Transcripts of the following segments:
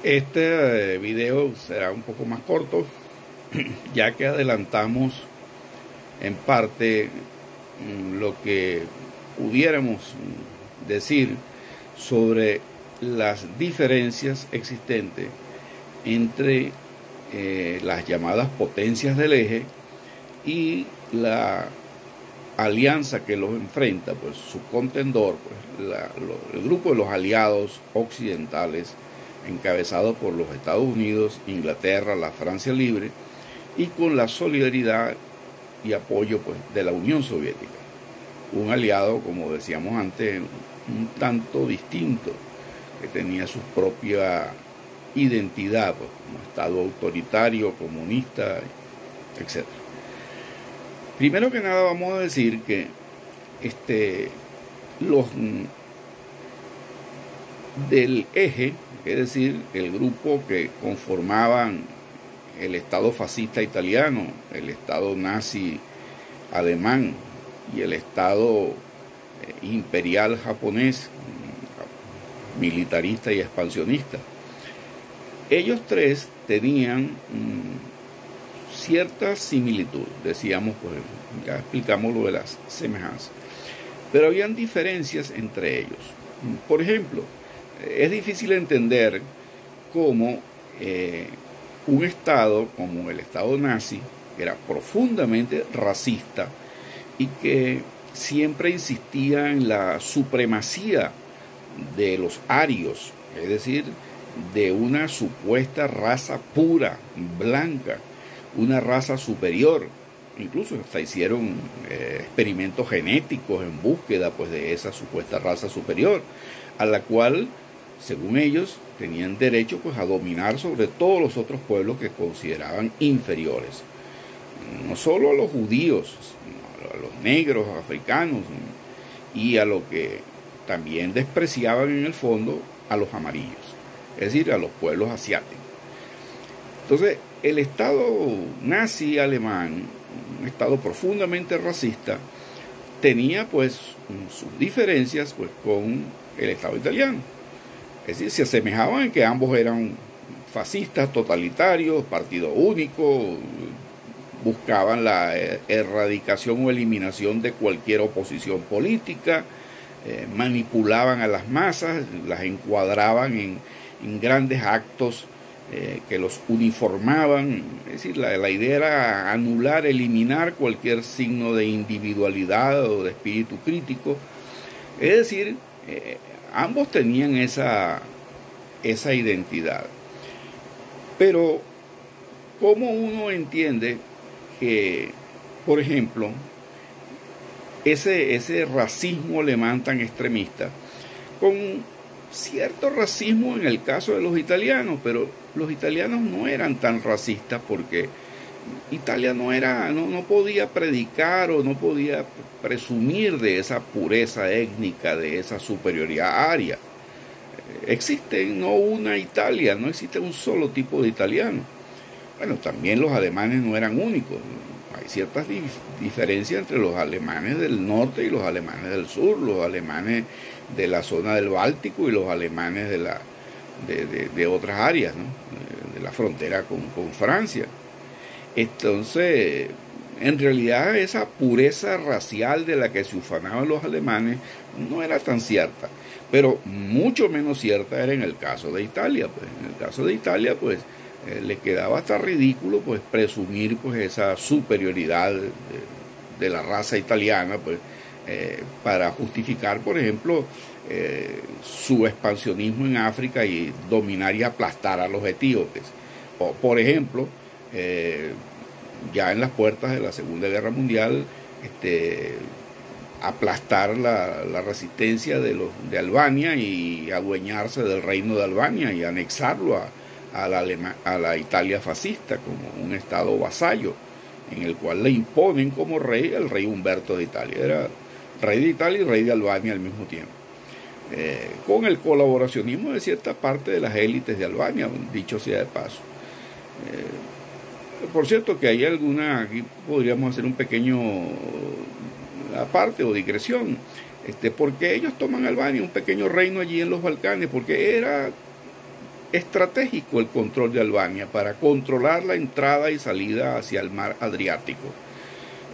Este video será un poco más corto, ya que adelantamos en parte lo que pudiéramos decir sobre las diferencias existentes entre las llamadas potencias del eje y la alianza que los enfrenta, pues su contendor, pues el grupo de los aliados occidentales encabezado por los Estados Unidos, Inglaterra, la Francia Libre, y con la solidaridad y apoyo pues de la Unión Soviética, un aliado, como decíamos antes, un tanto distinto, que tenía su propia identidad, pues, como Estado autoritario, comunista, etc. Primero que nada vamos a decir que los del eje, es decir, el grupo que conformaban el Estado fascista italiano, el Estado nazi alemán y el Estado imperial japonés, militarista y expansionista. Ellos tres tenían cierta similitud, decíamos, pues ya explicamos lo de las semejanzas, pero habían diferencias entre ellos. Por ejemplo, es difícil entender cómo un Estado como el Estado nazi, que era profundamente racista y que siempre insistía en la supremacía de los arios, es decir, de una supuesta raza pura, blanca, una raza superior. Incluso hasta hicieron experimentos genéticos en búsqueda pues, de esa supuesta raza superior, a la cual, según ellos, tenían derecho pues, a dominar sobre todos los otros pueblos que consideraban inferiores. No solo a los judíos, sino a los negros, africanos, y a lo que también despreciaban en el fondo a los amarillos, es decir, a los pueblos asiáticos. Entonces, el Estado nazi alemán, un Estado profundamente racista, tenía pues sus diferencias pues, con el Estado italiano. Es decir, se asemejaban en que ambos eran fascistas, totalitarios, partido único, buscaban la erradicación o eliminación de cualquier oposición política, manipulaban a las masas, las encuadraban en grandes actos que los uniformaban. Es decir, la idea era anular, eliminar cualquier signo de individualidad o de espíritu crítico. Es decir, ambos tenían esa identidad. Pero, ¿cómo uno entiende que, por ejemplo, ese racismo alemán tan extremista, con cierto racismo en el caso de los italianos, pero los italianos no eran tan racistas porque Italia no podía predicar o no podía presumir de esa pureza étnica, de esa superioridad aria. Existe no una Italia, no existe un solo tipo de italiano. Bueno, también los alemanes no eran únicos. Hay ciertas diferencias entre los alemanes del norte y los alemanes del sur, los alemanes de la zona del Báltico y los alemanes de otras áreas, ¿no? De la frontera con Francia. Entonces, en realidad esa pureza racial de la que se ufanaban los alemanes no era tan cierta, pero mucho menos cierta era en el caso de Italia. Pues en el caso de Italia, pues le quedaba hasta ridículo pues presumir pues esa superioridad de la raza italiana pues para justificar, por ejemplo, su expansionismo en África y dominar y aplastar a los etíopes. O, por ejemplo, ya en las puertas de la Segunda Guerra Mundial, aplastar la resistencia de Albania y adueñarse del reino de Albania y anexarlo a la Italia fascista como un estado vasallo, en el cual le imponen como rey el rey Humberto de Italia. Era rey de Italia y rey de Albania al mismo tiempo, con el colaboracionismo de cierta parte de las élites de Albania, dicho sea de paso. Por cierto que hay aquí podríamos hacer un pequeño aparte o digresión, porque ellos toman Albania, un pequeño reino allí en los Balcanes, porque era estratégico el control de Albania para controlar la entrada y salida hacia el mar Adriático.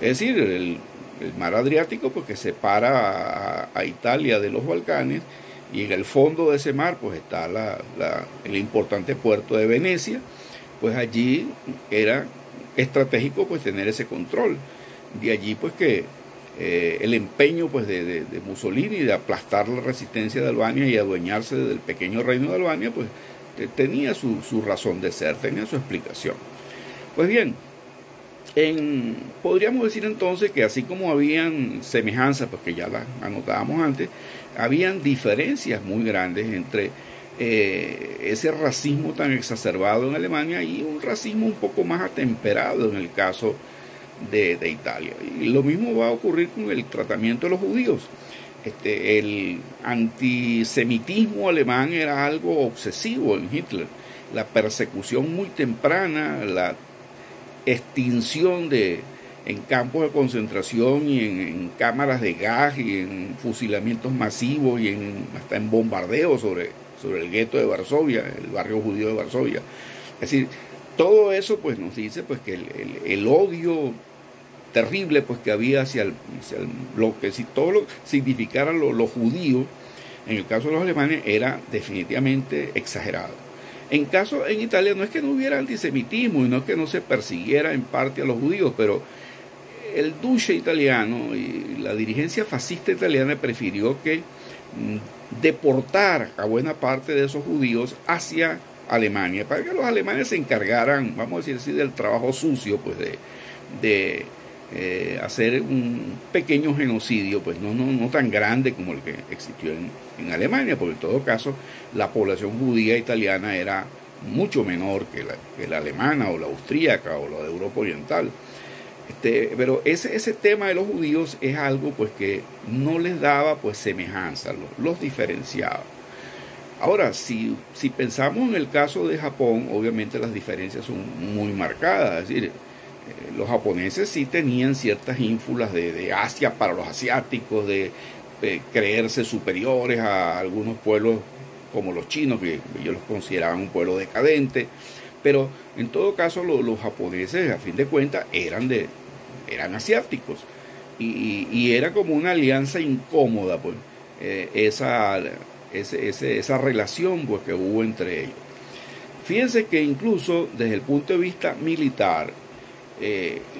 Es decir, el mar Adriático pues, que separa a Italia de los Balcanes, y en el fondo de ese mar pues está el importante puerto de Venecia. Pues allí era estratégico pues tener ese control. De allí pues que el empeño pues de Mussolini de aplastar la resistencia de Albania y adueñarse del pequeño reino de Albania pues tenía su razón de ser, tenía su explicación. Pues bien, podríamos decir entonces que así como habían semejanzas, pues que ya las anotábamos antes, habían diferencias muy grandes entre ese racismo tan exacerbado en Alemania y un racismo un poco más atemperado en el caso de Italia. Y lo mismo va a ocurrir con el tratamiento de los judíos. El antisemitismo alemán era algo obsesivo en Hitler. La persecución muy temprana, la extinción en campos de concentración y en cámaras de gas y en fusilamientos masivos y hasta en bombardeos sobre el gueto de Varsovia, el barrio judío de Varsovia. Es decir, todo eso pues nos dice pues que el odio terrible pues que había hacia lo que si todo lo significara lo judío, en el caso de los alemanes, era definitivamente exagerado. En Italia no es que no hubiera antisemitismo y no es que no se persiguiera en parte a los judíos, pero el duce italiano y la dirigencia fascista italiana prefirió que deportar a buena parte de esos judíos hacia Alemania, para que los alemanes se encargaran, vamos a decir así, del trabajo sucio, pues de hacer un pequeño genocidio, pues no tan grande como el que existió en Alemania, porque en todo caso la población judía italiana era mucho menor que la alemana o la austríaca o la de Europa Oriental. Pero ese tema de los judíos es algo pues que no les daba pues semejanza, los diferenciaba. Ahora, si pensamos en el caso de Japón, obviamente las diferencias son muy marcadas. Es decir, los japoneses sí tenían ciertas ínfulas de Asia para los asiáticos, de creerse superiores a algunos pueblos como los chinos, que ellos los consideraban un pueblo decadente. Pero en todo caso los japoneses, a fin de cuentas, eran asiáticos. Y era como una alianza incómoda, pues, esa relación pues, que hubo entre ellos. Fíjense que incluso desde el punto de vista militar,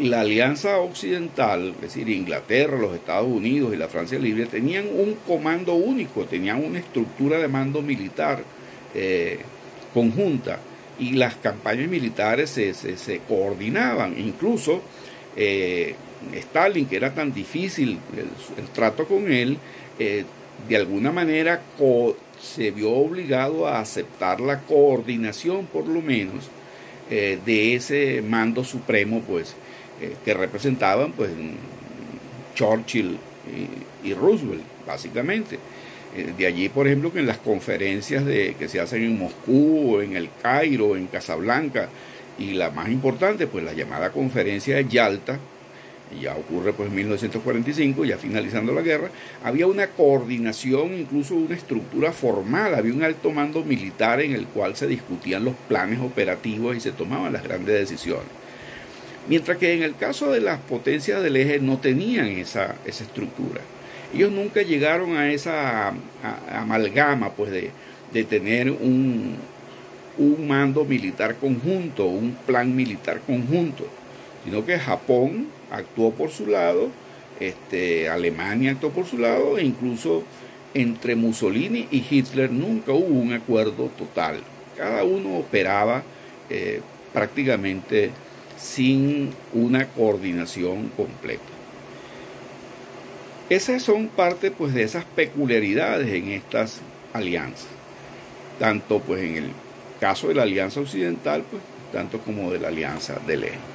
la alianza occidental, es decir, Inglaterra, los Estados Unidos y la Francia Libre, tenían un comando único, tenían una estructura de mando militar conjunta, y las campañas militares se coordinaban. Incluso Stalin, que era tan difícil el trato con él, de alguna manera se vio obligado a aceptar la coordinación, por lo menos, de ese mando supremo, pues, que representaban pues Churchill y Roosevelt, básicamente. De allí, por ejemplo, que en las conferencias que se hacen en Moscú, en el Cairo, en Casablanca, y la más importante, pues la llamada conferencia de Yalta, ya ocurre pues en 1945, ya finalizando la guerra, había una coordinación, incluso una estructura formal, había un alto mando militar en el cual se discutían los planes operativos y se tomaban las grandes decisiones. Mientras que en el caso de las potencias del eje no tenían esa estructura. Ellos nunca llegaron a esa amalgama pues de tener un mando militar conjunto, un plan militar conjunto, sino que Japón actuó por su lado, Alemania actuó por su lado, e incluso entre Mussolini y Hitler nunca hubo un acuerdo total. Cada uno operaba prácticamente sin una coordinación completa. Esas son parte pues de esas peculiaridades en estas alianzas, tanto pues en el caso de la alianza occidental, pues tanto como de la alianza del eje.